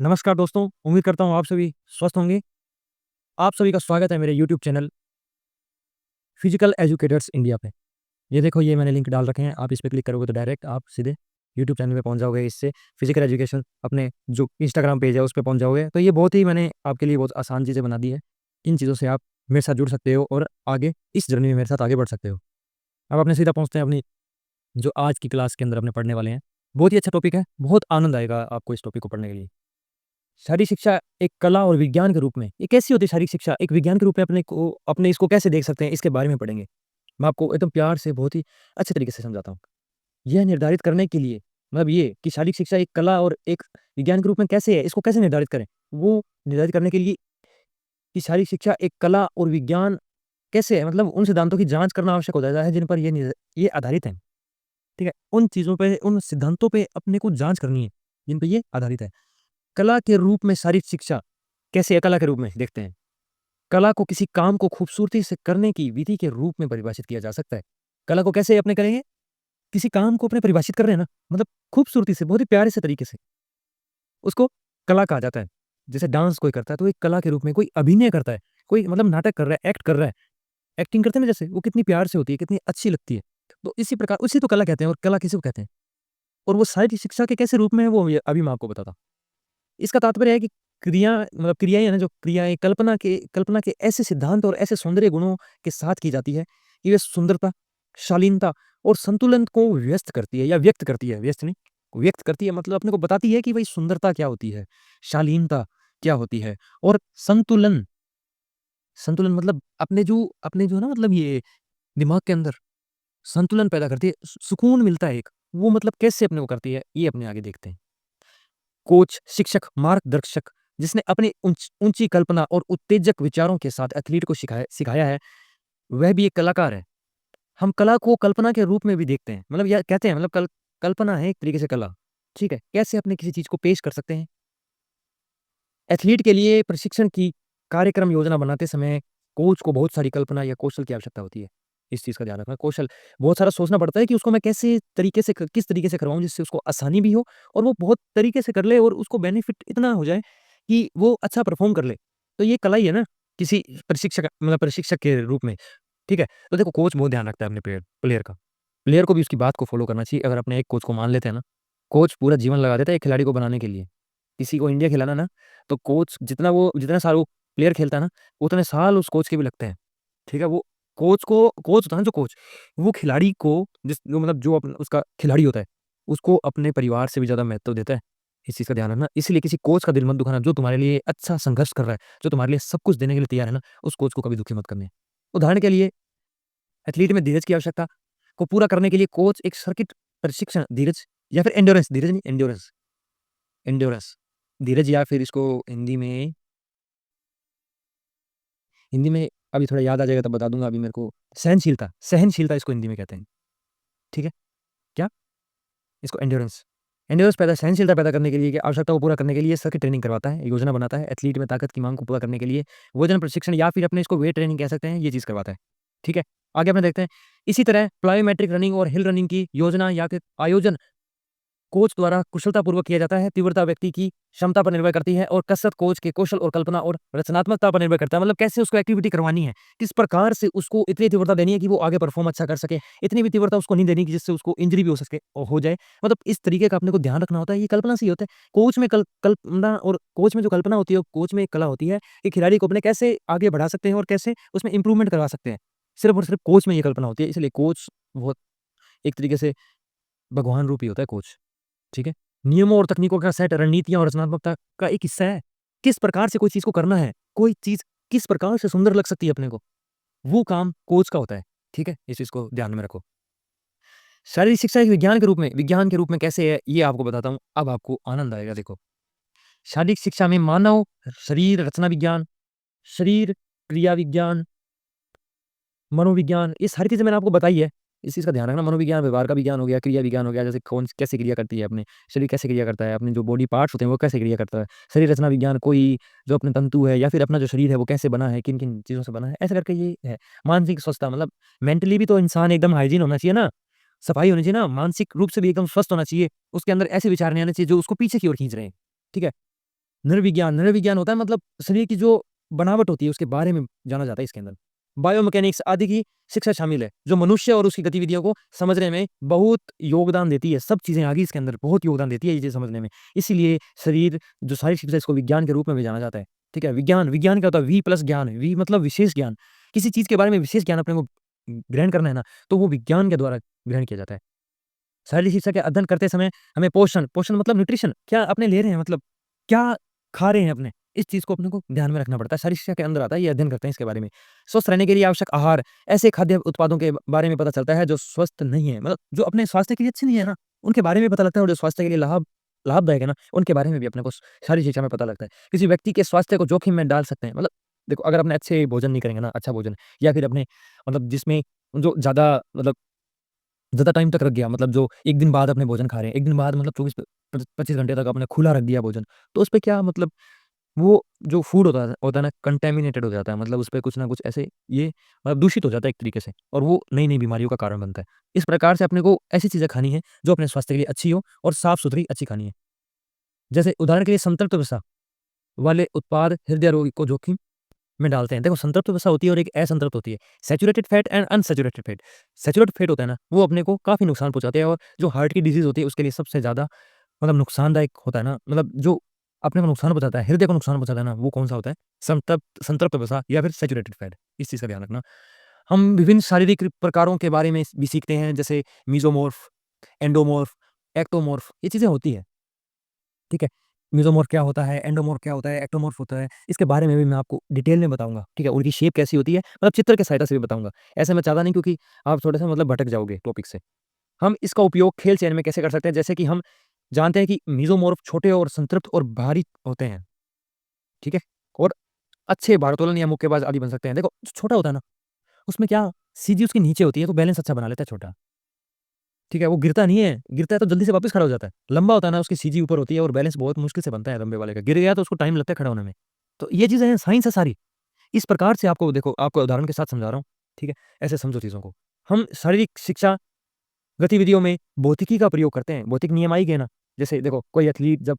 नमस्कार दोस्तों, उम्मीद करता हूँ आप सभी स्वस्थ होंगे। आप सभी का स्वागत है मेरे YouTube channel physical educators India पे। ये देखो ये मैंने लिंक डाल रखे हैं, आप इस पे क्लिक करोगे तो डायरेक्ट आप सीधे यूट्यूब चैनल पे पहुँच जाओगे। इससे फिजिकल एजुकेशन अपने जो इंस्टाग्राम पेज है उस पे पहुँच जाओगे। तो ये बहुत ही मैंने आपके लिए बहुत आसान चीज़ें बना दी है। इन चीज़ों से आप मेरे साथ जुड़ सकते हो और आगे इस जर्नी में मेरे साथ आगे बढ़ सकते हो। अब अपने सीधा पहुँचते हैं अपनी जो आज की क्लास के अंदर अपने पढ़ने वाले हैं। बहुत ही अच्छा टॉपिक है, बहुत आनंद आएगा आपको इस टॉपिक को पढ़ने के लिए। शारीरिक शिक्षा एक कला और विज्ञान के रूप में ये कैसी होती है? शारीरिक शिक्षा एक विज्ञान के रूप में अपने इसको कैसे देख सकते हैं, इसके बारे में पढ़ेंगे। मैं आपको एकदम प्यार से बहुत ही अच्छे तरीके से समझाता हूँ। यह निर्धारित करने के लिए मतलब ये कि शारीरिक शिक्षा एक कला और एक विज्ञान के रूप में कैसे है, इसको कैसे निर्धारित करें? वो निर्धारित करने के लिए कि शारीरिक शिक्षा एक कला और विज्ञान कैसे है, मतलब उन सिद्धांतों की जाँच करना आवश्यक हो जाता है जिन पर ये आधारित है। ठीक है? उन चीज़ों पे, उन सिद्धांतों पे अपने को जाँच करनी है, जिन पे ये आधारित है। कला के रूप में शारीरिक शिक्षा कैसे है? कला के रूप में देखते हैं। कला को किसी काम को खूबसूरती से करने की विधि के रूप में परिभाषित किया जा सकता है। कला को कैसे अपने करेंगे? किसी काम को अपने परिभाषित कर रहे हैं ना, मतलब खूबसूरती से, बहुत ही प्यारे से तरीके से, उसको कला कहा जाता है। जैसे डांस कोई करता है तो एक कला के रूप में, कोई अभिनय करता है, कोई मतलब नाटक कर रहा है, एक्ट कर रहा है, एक्टिंग करते हैं ना जैसे, वो कितनी प्यार से होती है, कितनी अच्छी लगती है। तो इसी प्रकार उसी को कला कहते हैं, और कला किसी को कहते हैं। और वो शारीरिक शिक्षा के कैसे रूप में है वो ये अभी मैं आपको बताता हूँ। इसका तात्पर्य है कि क्रियाएँ है ना, जो क्रियाएँ कल्पना के ऐसे सिद्धांत और ऐसे सौंदर्य गुणों के साथ की जाती है कि वे सुंदरता, शालीनता और संतुलन को व्यस्त करती है या व्यक्त करती है, व्यस्त नहीं, व्यक्त करती है, मतलब अपने को बताती है कि भई सुंदरता क्या होती है, शालीनता क्या होती है और संतुलन, संतुलन मतलब अपने जो है ना, मतलब ये दिमाग के अंदर संतुलन पैदा करती है, सुकून मिलता है एक, वो मतलब कैसे अपने को करती है, ये अपने आगे देखते हैं। कोच, शिक्षक, मार्गदर्शक जिसने अपनी ऊँची कल्पना और उत्तेजक विचारों के साथ एथलीट को सिखाया है, वह भी एक कलाकार है। हम कला को कल्पना के रूप में भी देखते हैं। मतलब या कहते हैं, मतलब कल्पना है एक तरीके से कला, ठीक है? कैसे अपने किसी चीज़ को पेश कर सकते हैं। एथलीट के लिए प्रशिक्षण की कार्यक्रम योजना बनाते समय कोच को बहुत सारी कल्पना या कौशल की आवश्यकता होती है। इस चीज़ का ध्यान रखना, कौशल बहुत सारा सोचना पड़ता है कि उसको मैं कैसे तरीके से किस तरीके से करवाऊँ जिससे उसको आसानी भी हो और वो बहुत तरीके से कर ले और उसको बेनिफिट इतना हो जाए कि वो अच्छा परफ़ॉर्म कर ले। तो ये कला ही है ना, किसी प्रशिक्षक के रूप में, ठीक है? तो देखो कोच बहुत ध्यान रखता है अपने प्लेयर प्लेयर का। प्लेयर को भी उसकी बात को फ़ॉलो करना चाहिए। अगर अपने एक कोच को मान लेते हैं ना, कोच पूरा जीवन लगा देता है एक खिलाड़ी को बनाने के लिए। किसी को इंडिया खिलाना ना, तो कोच जितने साल वो प्लेयर खेलता है ना, उतने साल उस कोच के भी लगते हैं। ठीक है? वो कोच होता है ना, जो कोच, वो खिलाड़ी को जो उसका खिलाड़ी होता है, उसको अपने परिवार से भी ज़्यादा महत्व देता है। इस चीज़ का ध्यान रखना। इसलिए किसी कोच का दिल मत दुखाना, जो तुम्हारे लिए अच्छा संघर्ष कर रहा है, जो तुम्हारे लिए सब कुछ देने के लिए तैयार है ना, उस कोच को कभी दुखी मत करना। उदाहरण के लिए एथलीट में धीरज की आवश्यकता को पूरा करने के लिए कोच एक सर्किट प्रशिक्षण धीरज या फिर एंड्योरेंस, धीरज नहीं, एंड्योरेंस, एंड्योरेंस, धीरज, या फिर इसको हिंदी में अभी थोड़ा याद आ जाएगा तब बता दूँगा, अभी मेरे को सहनशीलता, सहनशीलता इसको हिंदी में कहते हैं, ठीक है? क्या? इसको एंड्योरेंस, एंड्योरेंस पैदा सहनशीलता पैदा करने के लिए, आवश्यकता को पूरा करने के लिए सर्किट ट्रेनिंग करवाता है, योजना बनाता है, एथलीट में ताकत की माँग को पूरा करने के लिए वजन प्रशिक्षण या फिर अपने इसको वेट ट्रेनिंग कह सकते हैं, ये चीज़ करवाता है, ठीक है? आगे अपने देखते हैं, इसी तरह प्लायोमेट्रिक रनिंग और हिल रनिंग की योजना या फिर आयोजन कोच द्वारा कुशलतापूर्वक किया जाता है। तीव्रता व्यक्ति की क्षमता पर निर्भर करती है और कसरत कोच के कौशल और कल्पना और रचनात्मकता पर निर्भर करता है। मतलब कैसे उसको एक्टिविटी करवानी है, किस प्रकार से उसको इतनी तीव्रता देनी है कि वो आगे परफ़ॉर्म अच्छा कर सके। इतनी भी तीव्रता उसको नहीं देनी कि जिससे उसको इंजरी भी हो जाए। मतलब इस तरीके का अपने को ध्यान रखना होता है, ये कल्पना से ही होता है। कोच में कल्पना, और कोच में जो कल्पना होती है, कोच में एक कला होती है कि खिलाड़ी को अपने कैसे आगे बढ़ा सकते हैं और कैसे उसमें इम्प्रूवमेंट करवा सकते हैं। सिर्फ़ और सिर्फ़ कोच में ये कल्पना होती है, इसलिए कोच बहुत एक तरीके से भगवान रूप ही होता है कोच। ठीक है? नियमों और तकनीकों का सेट रणनीतियाँ और रचनात्मकता का एक हिस्सा है। किस प्रकार से कोई चीज़ को करना है, कोई चीज़ किस प्रकार से सुंदर लग सकती है अपने को, वो काम कोच का होता है। ठीक है? इस चीज़ को ध्यान में रखो। शारीरिक शिक्षा एक विज्ञान के रूप में कैसे है, ये आपको बताता हूँ, अब आपको आनंद आएगा देखो। शारीरिक शिक्षा में मानव शरीर रचना विज्ञान, शरीर क्रिया विज्ञान, मनोविज्ञान, ये सारी चीज़ें मैंने आपको बताई है। इस चीज़ का ध्यान रखना, मनोविज्ञान व्यवहार का विज्ञान हो गया, क्रिया विज्ञान हो गया, जैसे कौन कैसे क्रिया करती है, अपने शरीर कैसे क्रिया करता है, अपने जो बॉडी पार्ट्स होते हैं वो कैसे क्रिया करता है। शरीर रचना विज्ञान, कोई जो अपने तंतु है या फिर अपना जो शरीर है वो कैसे बना है, किन-किन चीज़ों से बना है, ऐसा करके ये है। मानसिक स्वच्छता, मतलब मेंटली भी तो इंसान एकदम हाइजीन होना चाहिए ना, सफाई होनी चाहिए ना, मानसिक रूप से भी एकदम स्वस्थ होना चाहिए। उसके अंदर ऐसे विचार नहीं आने चाहिए जो उसको पीछे की ओर खींच रहे हैं। ठीक है? नरविज्ञान, नरविज्ञान होता है मतलब शरीर की जो बनावट होती है उसके बारे में जाना जाता है इसके अंदर। बायोमैकेनिक्स आदि की शिक्षा शामिल है, जो मनुष्य और उसकी गतिविधियों को समझने में बहुत योगदान देती है। सब चीज़ें आ गई इसके अंदर, बहुत योगदान देती है ये चीज़ समझने में। इसीलिए शरीर जो सारी शिक्षा इसको विज्ञान के रूप में भी जाना जाता है। ठीक है? विज्ञान, विज्ञान क्या होता है? वी प्लस ज्ञान, वी मतलब विशेष ज्ञान। किसी चीज़ के बारे में विशेष ज्ञान अपने को ग्रहण करना है ना, तो वो विज्ञान के द्वारा ग्रहण किया जाता है। शारीरिक शिक्षा के अध्ययन करते समय हमें पोषण, पोषण मतलब न्यूट्रिशन क्या अपने ले रहे हैं, मतलब क्या खा रहे हैं अपने, इस चीज़ को अपने को ध्यान में रखना पड़ता है। शारीरिक शिक्षा के अंदर आता है, ये अध्ययन करते हैं इसके बारे में। स्वस्थ रहने के लिए आवश्यक आहार, ऐसे खाद्य उत्पादों के बारे में पता चलता है जो स्वस्थ नहीं है, मतलब जो अपने स्वास्थ्य के लिए अच्छे नहीं है ना, उनके बारे में पता लगता है, और जो स्वास्थ्य के लिए लाभदायक है ना, उनके बारे में भी अपने को शारीरिक शिक्षा में पता लगता है। किसी व्यक्ति के स्वास्थ्य को जोखिम में डाल सकते हैं, मतलब देखो अगर अपने अच्छे भोजन नहीं करेंगे ना, अच्छा भोजन या फिर अपने मतलब जिसमें जो ज़्यादा टाइम तक रख गया, मतलब जो 1 दिन बाद अपने भोजन खा रहे हैं, 1 दिन बाद मतलब 24-25 घंटे तक आपने खुला रख दिया भोजन, तो उसपे क्या मतलब वो जो फूड होता है ना, कंटामिनेटेड हो जाता है, मतलब उसपे कुछ ना कुछ ऐसे ये मतलब दूषित हो जाता है एक तरीके से, और वो नई-नई बीमारियों का कारण बनता है। इस प्रकार से अपने को ऐसी चीज़ें खानी है जो अपने स्वास्थ्य के लिए अच्छी हो और साफ-सुथरी अच्छी खानी है। जैसे उदाहरण के लिए संतृप्त वसा वाले उत्पाद हृदय रोग को जोखिम में डालते हैं। देखो संतृप्त वसा होती है और एक असंतृप्त होती है। Saturated fat and unsaturated fat. Saturated fat होता है ना, वो अपने को काफ़ी नुकसान पहुँचाते हैं, और जो हार्ट की डिज़ीज़ होती है उसके लिए सबसे ज़्यादा मतलब नुकसानदायक होता है ना, मतलब जो अपने को नुकसान पहुँचाता है, हृदय को नुकसान पहुँचाता है ना, वो कौन-सा होता है? संतृप्त संतृप्त वसा या फिर सैचुरेटेड फैट। इस चीज़ का ध्यान रखना। हम विभिन्न शारीरिक प्रकारों के बारे में भी सीखते हैं, जैसे मेसोमॉर्फ, एंडोमॉर्फ, एक्टोमॉर्फ, ये चीज़ें होती हैं। ठीक है? मेसोमॉर्फ क्या होता है, एंडोमॉर्फ क्या होता है, एक्टोमॉर्फ होता है, इसके बारे में भी मैं आपको डिटेल में बताऊँगा, ठीक है? उनकी शेप कैसी होती है, मतलब चित्र की सहायता से भी बताऊँगा। ऐसे मैं चाहता नहीं, क्योंकि आप थोड़ा-सा मतलब भटक जाओगे टॉपिक से। हम इसका उपयोग खेल चयन में कैसे कर सकते हैं? जैसे कि हम जानते हैं कि मेसोमॉर्फ छोटे और संतृप्त और भारी होते हैं, ठीक है? और अच्छे भारोत्तोलन या मुक्केबाज आदि बन सकते हैं। देखो, जो छोटा होता है ना, उसमें क्या सीधी उसके नीचे होती है, तो बैलेंस अच्छा बना लेता है छोटा। ठीक है, वो गिरता नहीं है, गिरता है तो जल्दी से वापस खड़ा हो जाता है। लंबा होता है ना, उसकी सीजी ऊपर होती है और बैलेंस बहुत मुश्किल से बनता है लंबे वाले का। गिर गया तो उसको टाइम लगता है खड़ा होने में। तो ये चीज़ें हैं, साइंस है सारी। इस प्रकार से आपको देखो, आपको उदाहरण के साथ समझा रहा हूँ, ठीक है? ऐसे समझो चीज़ों को। हम शारीरिक शिक्षा गतिविधियों में भौतिकी का प्रयोग करते हैं। भौतिक नियम आ ही गए ना, जैसे देखो कोई एथलीट जब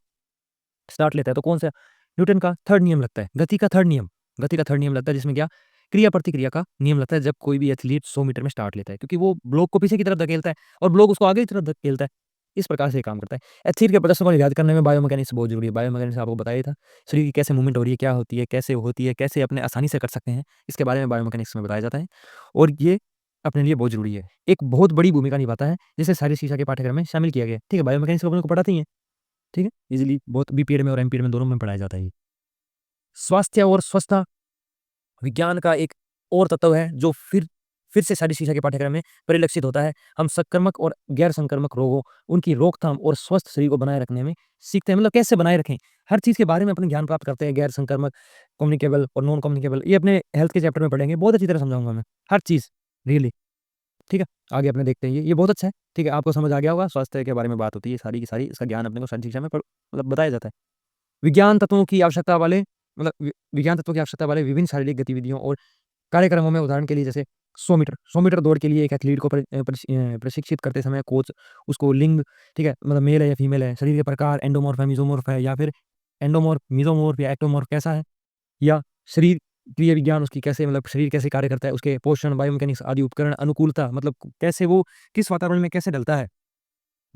स्टार्ट लेता है तो कौन-सा न्यूटन का 3rd नियम लगता है, गति का 3rd नियम लगता है, जिसमें क्या क्रिया-प्रतिक्रिया का नियम लगता है जब कोई भी एथलीट 100 मीटर में स्टार्ट लेता है, क्योंकि वो ब्लॉक को पीछे की तरफ धकेलता है और ब्लॉक उसको आगे की तरफ धकेलता है। इस प्रकार से ये काम करता है। एथलीट के प्रदर्शन को निर्धारित करने में बायोमैकेनिक्स बहुत ज़रूरी है। बायोमैकेनिक्स आपको बताया ही था। शरीर की कैसे मूवमेंट हो रही है, क्या होती है, कैसे अपने आसानी से कर सकते हैं, इसके बारे में बायोमैकेनिक्स में बताया जाता है, और ये अपने लिए बहुत ज़रूरी है। एक बहुत बड़ी भूमिका निभाता है, जिसे शारीरिक शिक्षा के पाठ्यक्रम में शामिल किया गया है। ठीक है, बायोमैकेनिक्स को अपने को पढ़ाते ही हैं। ठीक है? ईज़िली बहुत बीपीएड में और एमपीएड में दोनों में पढ़ाया जाता है ये। स्वास्थ्य और स्वस्थता विज्ञान का एक और तत्व है जो फिर से शारीरिक शिक्षा के पाठ्यक्रम में परिलक्षित होता है। हम संक्रामक और गैर संक्रामक रोगों, उनकी रोकथाम और स्वस्थ शरीर को बनाए रखने में सीखते हैं, मतलब कैसे बनाए रखें। हर चीज़ के बारे में अपने ज्ञान प्राप्त करते हैं, गैर संक्रामक, कम्युनिकेबल और नॉन कम्युनिकेबल, ये अपने हेल्थ के चैप्टर में पढ़ेंगे, बहुत अच्छी तरह समझाऊँगा मैं, हर चीज़, रियली। ठीक है? आगे अपने देखते हैं ये बहुत अच्छा है, ठीक है? आपको समझ आ गया होगा, स्वास्थ्य के बारे में बात होती है सारी की सारी, इसका ज्ञान अपने को शारीरिक शिक्षा में मतलब बताया जाता है। विज्ञान तत्वों की आवश्यकता वाले मतलब विज्ञान तत्वों की आवश्यकता वाले विभिन्न शारीरिक गतिविधियों और कार्यक्रमों में उदाहरण के लिए जैसे 100 मीटर दौड़ के लिए एक एथलीट को प्रशिक्षित करते समय कोच उसको लिंग, ठीक है, मतलब मेल है या फीमेल है, शरीर के प्रकार एंडोमॉर्फ है, मेसोमॉर्फ है, या फिर एंडोमॉर्फ, मेसोमॉर्फ या एक्टोमॉर्फ कैसा है, या शरीर क्रिया विज्ञान उसकी कैसे, मतलब शरीर कैसे कार्य करता है, उसके पोषण, बायोमैकेनिक्स आदि उपकरण, अनुकूलता मतलब कैसे वो किस वातावरण में कैसे ढलता है,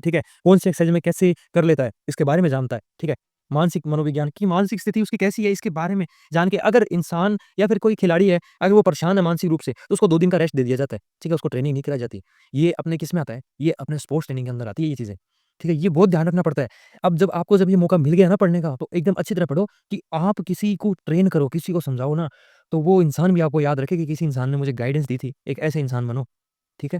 ठीक है? कौन से एक्सरसाइज़ में कैसे कर लेता है, इसके बारे में जानता है, ठीक है? मानसिक मनोविज्ञान की मानसिक स्थिति उसकी कैसी है, इसके बारे में जान के अगर इंसान या फिर कोई खिलाड़ी है, अगर वो परेशान है मानसिक रूप से, तो उसको 2 दिन का रेस्ट दे दिया जाता है, ठीक है? उसको ट्रेनिंग नहीं कराई जाती। ये अपने किस में आता है? ये अपने स्पोर्ट्स ट्रेनिंग के अंदर आती है ये चीज़ें, ठीक है? ये बहुत ध्यान रखना पड़ता है। अब जब आपको जब ये मौका मिल गया ना पढ़ने का, तो एकदम अच्छी तरह पढ़ो कि आप किसी को ट्रेन करो, किसी को समझाओ ना, तो वो इंसान भी आपको याद रखे कि किसी इंसान ने मुझे गाइडेंस दी थी, एक ऐसे इंसान बनो। ठीक है?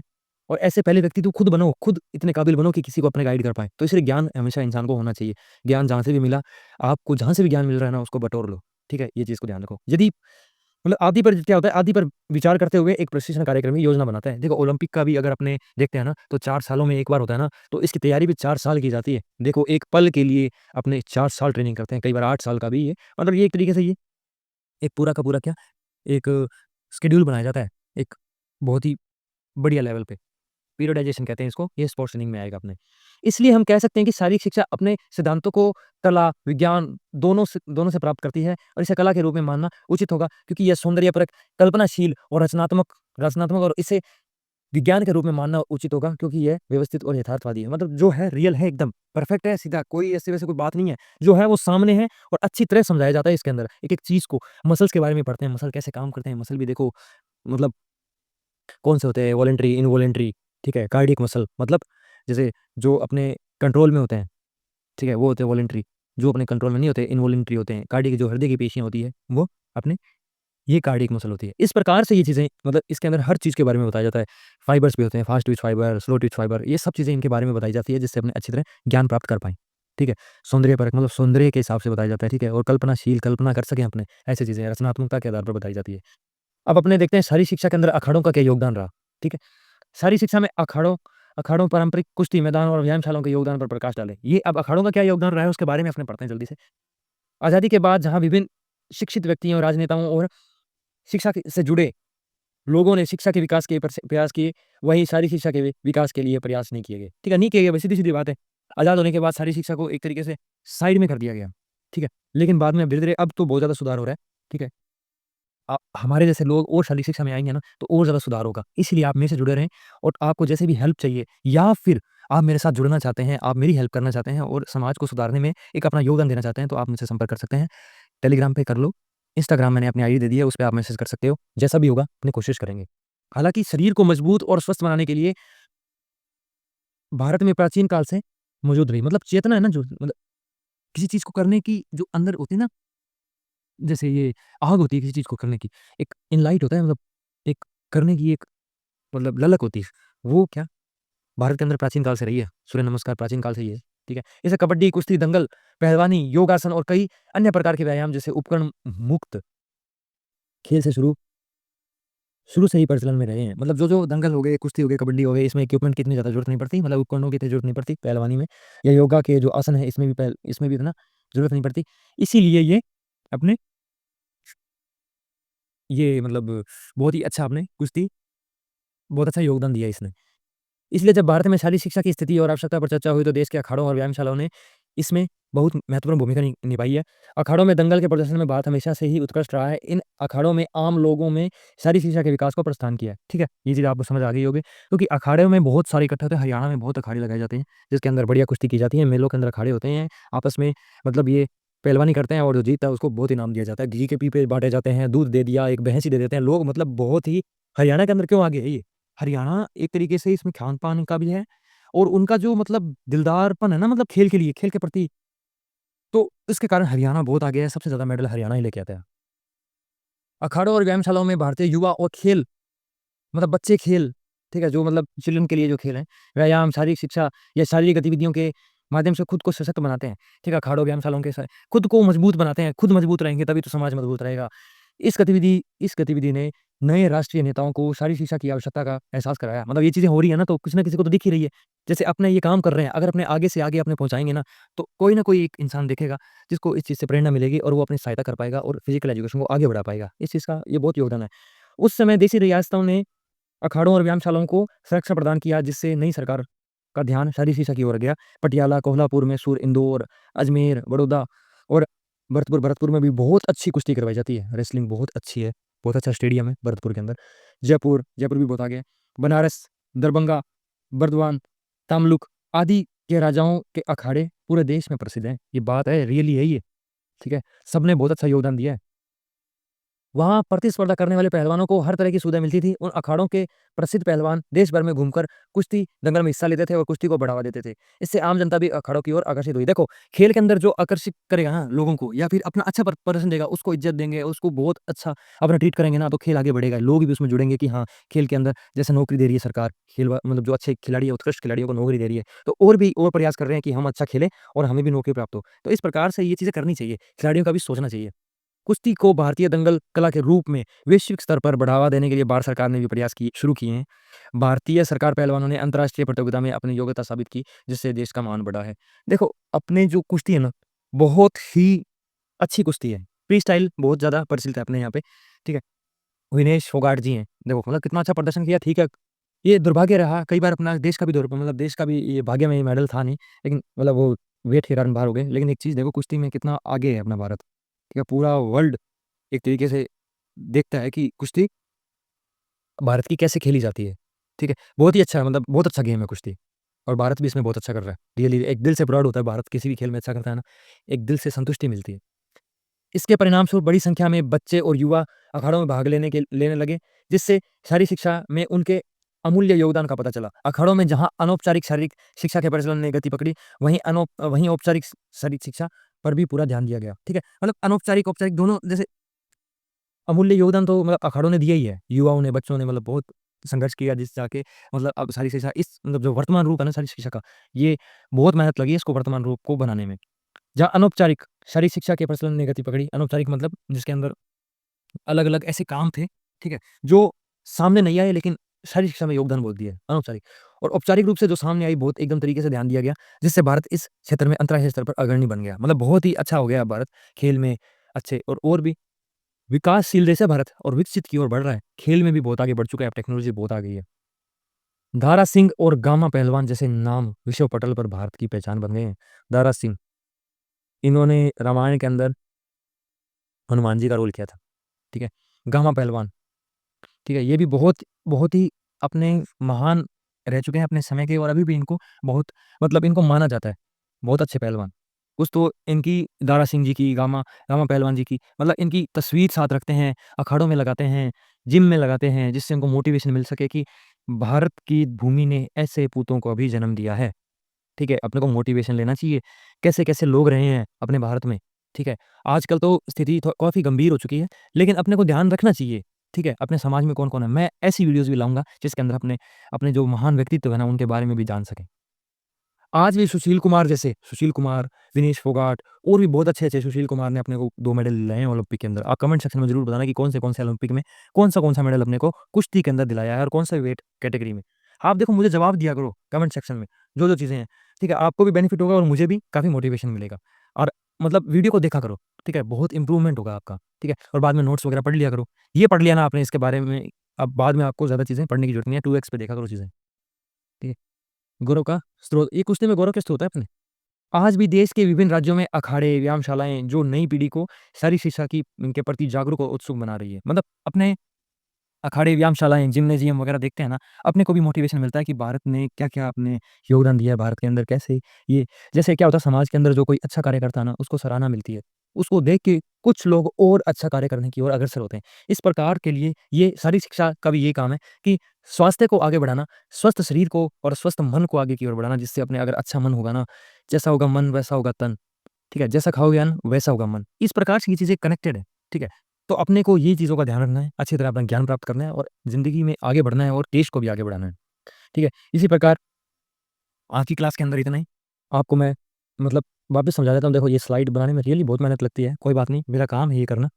और ऐसे पहले व्यक्ति तो खुद बनो, खुद इतने काबिल बनो कि किसी को अपने गाइड कर पाएँ। तो इसलिए ज्ञान हमेशा इंसान को होना चाहिए। ज्ञान जहाँ से भी मिला, आपको जहाँ से भी ज्ञान मिल रहा है ना, उसको बटोर लो। ठीक है? ये चीज़ को ध्यान रखो। यदि मतलब आदि पर क्या होता है, आदि पर विचार करते हुए एक प्रशिक्षण कार्यक्रम की योजना बनाता है। देखो ओलंपिक का भी अगर अपने देखते हैं ना, तो 4 सालों में 1 बार होता है ना, तो इसकी तैयारी भी 4 साल की जाती है। देखो एक पल के लिए अपने 4 साल ट्रेनिंग करते हैं, कई बार 8 साल का भी ये मतलब ये एक तरीके से ये एक पूरा का पूरा क्या, एक शेड्यूल बनाया जाता है, एक बहुत ही बढ़िया लेवल पे। पीरियडाइजेशन कहते हैं इसको, ये स्पोर्ट्स ट्रेनिंग में आएगा अपने। इसलिए हम कह सकते हैं कि शारीरिक शिक्षा अपने सिद्धांतों को कला, विज्ञान दोनों से प्राप्त करती है और इसे कला के रूप में मानना उचित होगा, क्योंकि यह सौंदर्यपरक, कल्पनाशील और रचनात्मक और इसे विज्ञान के रूप में मानना उचित होगा, क्योंकि यह व्यवस्थित और यथार्थवादी है। मतलब जो है रियल है, एकदम परफेक्ट है, सीधा, कोई ऐसे वैसे कोई बात नहीं है। जो है वो सामने है और अच्छी तरह समझाया जाता है इसके अंदर। एक-एक चीज़ को, मसल्स के बारे में पढ़ते हैं, मसल कैसे काम करते हैं, मसल भी देखो मतलब कौन से होते हैं, वॉलंटरी, इनवॉलंटरी, ठीक है? कार्डियक मसल मतलब जैसे जो अपने कंट्रोल में होते हैं, ठीक है? वो होते हैं वॉलंटरी। जो अपने कंट्रोल में नहीं होते, इनवॉलंटरी होते हैं। कार्डियक जो हृदय की पेशियाँ होती है, वो अपने ये कार्डियक मसल होती है। इस प्रकार से ये चीज़ें मतलब इसके अंदर हर चीज़ के बारे में बताया जाता है। फाइबर्स भी होते हैं, fast Twitch fibre, slow Twitch fibre, ये सब चीज़ें इनके बारे में बताई जाती है, जिससे अपने अच्छी तरह ज्ञान प्राप्त कर पाएँ, ठीक है? सौंदर्यपरक मतलब सौंदर्य के हिसाब से बताया जाता है, ठीक है? और कल्पनाशील, कल्पना कर सकें अपने, ऐसी चीज़ें रचनात्मकता के आधार पर बताई जाती है। अब अपने देखते हैं शारीरिक शिक्षा के अंदर अखाड़ों का क्या योगदान रहा, ठीक है? शारीरिक शिक्षा में अखाड़ों, पारंपरिक कुश्ती मैदान और व्यायामशालाओं के योगदान पर प्रकाश डालें। ये अब अखाड़ों का क्या योगदान रहा है, उसके बारे में अपने पढ़ते हैं जल्दी से। आज़ादी के बाद जहाँ विभिन्न शिक्षित व्यक्तियों, राजनेताओं और शिक्षा के से जुड़े लोगों ने शिक्षा के विकास के प्रयास किए, वहीं शारीरिक शिक्षा के विकास के लिए प्रयास नहीं किए गए। ठीक है, नहीं किए गए, सीधी-सीधी बात है। आज़ाद होने के बाद शारीरिक शिक्षा को एक तरीके से साइड में कर दिया गया, ठीक है? लेकिन बाद में अब धीरे-धीरे अब तो बहुत ज़्यादा सुधार हो रहा है, ठीक है? हमारे जैसे लोग और शारीरिक शिक्षा में आएँगे ना, तो और ज़्यादा सुधार होगा। इसीलिए आप मेरे से जुड़े रहें और आपको जैसे भी हेल्प चाहिए या फिर आप मेरे साथ जुड़ना चाहते हैं, आप मेरी हेल्प करना चाहते हैं और समाज को सुधारने में एक अपना योगदान देना चाहते हैं, तो आप मुझसे संपर्क कर सकते हैं। टेलीग्राम पे कर लो, इंस्टाग्राम मैंने अपनी आईडी दे दी है, उस पे आप मैसेज कर सकते हो। जैसा भी होगा अपनी कोशिश करेंगे। हालाँकि शरीर को मजबूत और स्वस्थ बनाने के लिए भारत में प्राचीन काल से मौजूद रही। मतलब चेतना है ना, जो मतलब किसी चीज़ को करने की जो अंदर होती है ना, जैसे ये आग होती है किसी चीज़ को करने की, एक इनलाइट होता है, मतलब एक करने की एक मतलब ललक होती है। वो क्या भारत के अंदर प्राचीन काल से रही है। सूर्य नमस्कार प्राचीन काल से ही है, ठीक है? इसे कबड्डी, कुश्ती, दंगल, पहलवानी, योगासन और कई अन्य प्रकार के व्यायाम जैसे उपकरण मुक्त खेल से शुरू से ही प्रचलन में रहे हैं। मतलब जो-जो दंगल हो गए, कुश्ती हो गई, कबड्डी हो गई, इसमें इक्विपमेंट की इतनी ज़्यादा ज़रूरत नहीं पड़ती, मतलब उपकरणों की इतनी ज़रूरत नहीं पड़ती पहलवानी में, या योगा के जो आसन है इसमें भी इतना ज़रूरत नहीं पड़ती। इसीलिए ये अपने ये मतलब बहुत ही अच्छा आपने कुश्ती बहुत अच्छा योगदान दिया इसने। इसलिए जब भारत में शारीरिक शिक्षा की स्थिति और आवश्यकता पर चर्चा हुई, तो देश के अखाड़ों और व्यायामशालाओं ने इसमें बहुत महत्वपूर्ण भूमिका निभाई है। अखाड़ों में दंगल के प्रदर्शन में भारत हमेशा से ही उत्कृष्ट रहा है। इन अखाड़ों में आम लोगों में शारीरिक शिक्षा के विकास को प्रोत्साहन किया है। ठीक है? ये चीज़ आपको समझ आ गई होगी, क्योंकि अखाड़ों में बहुत सारे इकट्ठे होते हैं। हरियाणा में बहुत अखाड़े लगाए जाते हैं, जिसके अंदर बढ़िया कुश्ती की जाती है। मेलों के अंदर अखाड़े होते हैं, आपस में मतलब ये पहलवानी करते हैं और जो जीतता है उसको बहुत इनाम दिया जाता है। घी के पीपे बाँटे जाते हैं, दूध दे दिया, एक भैंस ही दे देते हैं। लोग मतलब बहुत ही हरियाणा के अंदर क्यों आगे है ये? हरियाणा एक तरीके से इसमें खान-पान का भी है और उनका जो मतलब दिलदारपन है ना, मतलब खेल के लिए, खेल के प्रति, तो इसके कारण हरियाणा बहुत आगे है, सबसे ज़्यादा मेडल हरियाणा ही लेके आता है। अखाड़ों और व्यायामशालाओं में भारतीय युवा और खेल मतलब बच्चे खेल, ठीक है? जो मतलब चिल्ड्रन के लिए जो खेल हैं, व्यायाम, शारीरिक शिक्षा या शारीरिक गतिविधियों के माध्यम से खुद को सशक्त बनाते हैं, ठीक है? अखाड़ों, व्यायामशालाओं के स खुद को मजबूत बनाते हैं, खुद मजबूत रहेंगे तभी तो समाज मजबूत रहेगा। इस गतिविधि ने नए राष्ट्रीय नेताओं को शारीरिक शिक्षा की आवश्यकता का एहसास कराया। मतलब ये चीज़ें हो रही है ना, तो किसी न किसी को तो दिख ही रही है। जैसे अपने ये काम कर रहे हैं, अगर अपने आगे से आगे अपने पहुँचाएँगे ना, तो कोई न कोई एक इंसान दिखेगा, जिसको इस चीज़ से प्रेरणा मिलेगी और वो अपनी सहायता कर पाएगा और फिज़िकल एजुकेशन को आगे बढ़ा पाएगा। इस चीज़ का ये बहुत योगदान है। उस समय देसी रियासतों ने अखाड़ों और व्यायामशालाओं को संरक्षण प्रदान किया, जिससे नई सरकार का ध्यान शारीरिक शिक्षा की ओर गया। पटियाला, कोल्हापुर, मैसूर, इंदौर, अजमेर, बड़ौदा और भरतपुर में भी बहुत अच्छी कुश्ती करवाई जाती है। रेसलिंग बहुत अच्छी है, बहुत अच्छा स्टेडियम है भरतपुर के अंदर। जयपुर भी बहुत आगे है। बनारस, दरभंगा, बर्दवान, तमलुक आदि के राजाओं के अखाड़े पूरे देश में प्रसिद्ध हैं। ये बात है, रियली है ये, ठीक है? सबने बहुत अच्छा योगदान दिया है। वहाँ प्रतिस्पर्धा करने वाले पहलवानों को हर तरह की सुविधा मिलती थी। उन अखाड़ों के प्रसिद्ध पहलवान देश भर में घूमकर कुश्ती, दंगल में हिस्सा लेते थे और कुश्ती को बढ़ावा देते थे। इससे आम जनता भी अखाड़ों की ओर आकर्षित हुई। देखो, खेल के अंदर जो आकर्षित करेगा ना लोगों को, या फिर अपना अच्छा प्रदर्शन देगा, उसको इज़्ज़त देंगे, उसको बहुत अच्छा अपना ट्रीट करेंगे ना, तो खेल आगे बढ़ेगा। लोग भी उसमें जुड़ेंगे कि हाँ, खेल के अंदर जैसे नौकरी दे रही है सरकार, मतलब जो अच्छे खिलाड़ी है, उत्कृष्ट खिलाड़ियों को नौकरी दे रही है, तो और प्रयास कर रहे हैं कि हम अच्छा खेलें और हमें भी नौकरी प्राप्त हो। तो इस प्रकार से ये चीज़ें करनी चाहिए, खिलाड़ियों का भी सोचना चाहिए। कुश्ती को भारतीय दंगल कला के रूप में वैश्विक स्तर पर बढ़ावा देने के लिए भारत सरकार ने भी प्रयास किए शुरू किए हैं। भारतीय सरकार पहलवानों ने अंतर्राष्ट्रीय प्रतियोगिता में अपनी योग्यता साबित की, जिससे देश का मान बढ़ा है। देखो, अपने जो कुश्ती है ना, बहुत ही अच्छी कुश्ती है। फ्री स्टाइल बहुत ज़्यादा प्रचलित है अपने यहाँ पे, ठीक है? विनेश फोगाट जी हैं, देखो मतलब कितना अच्छा प्रदर्शन किया, ठीक है। ये दुर्भाग्य रहा कई बार अपना देश का भी मतलब देश का भी ये भाग्य में ये मेडल था नहीं, लेकिन मतलब वो वेट के कारण बाहर हो गए। लेकिन एक चीज़ देखो कुश्ती में कितना आगे है अपना भारत, ठीक है? पूरा वर्ल्ड एक तरीके से देखता है कि कुश्ती भारत की कैसे खेली जाती है, ठीक है? बहुत ही अच्छा है, मतलब बहुत अच्छा गेम है कुश्ती और भारत भी इसमें बहुत अच्छा कर रहा है। रियली एक दिल से प्राउड होता है, भारत किसी भी खेल में अच्छा करता है ना, एक दिल से संतुष्टि मिलती है। इसके परिणामस्वरूप बड़ी संख्या में बच्चे और युवा अखाड़ों में भाग लेने लगे, जिससे शारीरिक शिक्षा में उनके अमूल्य योगदान का पता चला। अखाड़ों में जहाँ अनौपचारिक शारीरिक शिक्षा के प्रचलन ने गति पकड़ी, वहीं औपचारिक शारीरिक शिक्षा पर भी पूरा ध्यान दिया गया, ठीक है? मतलब अनौपचारिक, औपचारिक दोनों जैसे अमूल्य योगदान तो मतलब अखाड़ों ने दिया ही है। युवाओं ने, बच्चों ने मतलब बहुत संघर्ष किया जिस जाके मतलब अब शारीरिक शिक्षा इस मतलब जो वर्तमान रूप है ना शारीरिक शिक्षा का, ये बहुत मेहनत लगी है इसको वर्तमान रूप को बनाने में। जहाँ अनौपचारिक शारीरिक शिक्षा के प्रचलन ने गति पकड़ी, अनौपचारिक मतलब जिसके अंदर अलग-अलग ऐसे काम थे, ठीक है? जो सामने नहीं आए लेकिन शारीरिक शिक्षा में योगदान बहुत दिया है, अनौपचारिक। और औपचारिक रूप से जो सामने आई बहुत एकदम तरीके से ध्यान दिया गया, जिससे भारत इस क्षेत्र में अंतर्राष्ट्रीय स्तर पर अग्रणी बन गया। मतलब बहुत ही अच्छा हो गया भारत खेल में अच्छे और भी विकासशील देश है भारत और विकसित की ओर बढ़ रहा है। खेल में भी बहुत आगे बढ़ चुका है, अब टेक्नोलॉजी बहुत आ गई है। दारा सिंह और गामा पहलवान जैसे नाम विश्व पटल पर भारत की पहचान बन गए हैं। दारा सिंह, इन्होंने रामायण के अंदर हनुमान जी का रोल किया था, ठीक है? गामा पहलवान, ठीक है? ये भी बहुत ही अपने महान रह चुके हैं अपने समय के और अभी भी इनको बहुत मतलब इनको माना जाता है, बहुत अच्छे पहलवान। कुछ तो इनकी दारा सिंह जी की, गामा गामा पहलवान जी की मतलब इनकी तस्वीर साथ रखते हैं, अखाड़ों में लगाते हैं, जिम में लगाते हैं, जिससे उनको मोटिवेशन मिल सके कि भारत की भूमि ने ऐसे पूतों को अभी जन्म दिया है, ठीक है? अपने को मोटिवेशन लेना चाहिए। कैसे-कैसे लोग रहे हैं अपने भारत में, ठीक है? आजकल तो स्थिति थो काफ़ी गंभीर हो चुकी है, लेकिन अपने को ध्यान रखना चाहिए, ठीक है? अपने समाज में कौन-कौन है, मैं ऐसी वीडियोज़ भी लाऊँगा जिसके अंदर अपने अपने जो महान व्यक्तित्व है ना, उनके बारे में भी जान सकें। आज भी सुशील कुमार जैसे सुशील कुमार, विनेश फोगाट और भी बहुत अच्छे-अच्छे सुशील कुमार ने अपने को 2 मेडल दिलाए हैं ओलंपिक के अंदर। आप कमेंट सेक्शन में ज़रूर बताना कि कौन से ओलंपिक में कौन-सा मेडल अपने को कुश्ती के अंदर दिलाया है और कौन-सा वेट कैटेगरी में। आप देखो मुझे जवाब दिया करो कमेंट सेक्शन में, जो-जो चीज़ें हैं, ठीक है? आपको भी बेनिफिट होगा और मुझे भी काफ़ी मोटिवेशन मिलेगा। और मतलब वीडियो को देखा करो, ठीक है? बहुत इम्प्रूवमेंट होगा आपका, ठीक है? और बाद में नोट्स वगैरह पढ़ लिया करो। ये पढ़ लिया ना आपने इसके बारे में, अब बाद में आपको ज़्यादा चीज़ें पढ़ने की ज़रूरत नहीं है, 2x पे देखा करो चीज़ें, ठीक है? गौरव का स्रोत, ये कुश्ती में गौरव के स्रोत है अपने। आज भी देश के विभिन्न राज्यों में अखाड़े, व्यायामशालाएँ जो नई पीढ़ी को शारीरिक शिक्षा की के प्रति जागरूक और उत्सुक बना रही है। मतलब अपने अखाड़े, व्यायामशालाएँ, जिम्नेज़ियम वगैरह देखते हैं ना, अपने को भी मोटिवेशन मिलता है कि भारत ने क्या-क्या अपने योगदान दिया है भारत के अंदर कैसे ये जैसे क्या होता है समाज के अंदर जो कोई अच्छा कार्य करता है ना, उसको सराहना मिलती है। उसको देख के कुछ लोग और अच्छा कार्य करने की ओर अग्रसर होते हैं। इस प्रकार के लिए ये शारीरिक शिक्षा का भी ये काम है कि स्वास्थ्य को आगे बढ़ाना, स्वस्थ शरीर को और स्वस्थ मन को आगे की ओर बढ़ाना, जिससे अपने अगर अच्छा मन होगा ना, जैसा होगा मन वैसा होगा तन। ठीक है? जैसा खाओगे अन्न, वैसा होगा मन। इस प्रकार से ये चीज़ें कनेक्टेड है, ठीक है? तो अपने को ये चीज़ों का ध्यान रखना है, अच्छी तरह अपना ज्ञान प्राप्त करना है और ज़िंदगी में आगे बढ़ना है और देश को भी आगे बढ़ाना है, ठीक है? इसी प्रकार आज की क्लास के अंदर इतना ही। आपको मैं मतलब वापस समझा देता हूँ, देखो ये स्लाइड बनाने में रियली बहुत मेहनत लगती है, कोई बात नहीं, मेरा काम है ये करना,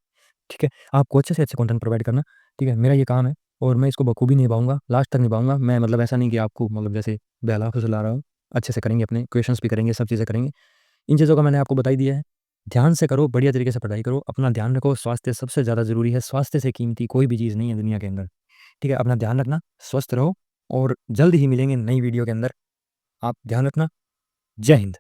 ठीक है? आपको अच्छे से अच्छे कंटेंट प्रोवाइड करना, ठीक है? मेरा ये काम है और मैं इसको बखूबी निभाऊँगा, लास्ट तक निभाऊँगा। मैं मतलब ऐसा नहीं कि आपको मतलब जैसे बहला-फुसला रहा हूँ, अच्छे से करेंगे अपने क्वेश्चंस भी करेंगे, सब चीज़ें करेंगे। इन चीज़ों का मैंने आपको बता ही दिया है। ध्यान से करो, बढ़िया तरीके से पढ़ाई करो, अपना ध्यान रखो, स्वास्थ्य सबसे ज़्यादा ज़रूरी है, स्वास्थ्य से कीमती कोई भी चीज़ नहीं है दुनिया के अंदर, ठीक है? अपना ध्यान रखना, स्वस्थ रहो और जल्द ही मिलेंगे नई वीडियो के अंदर। आप ध्यान रखना। जय हिंद।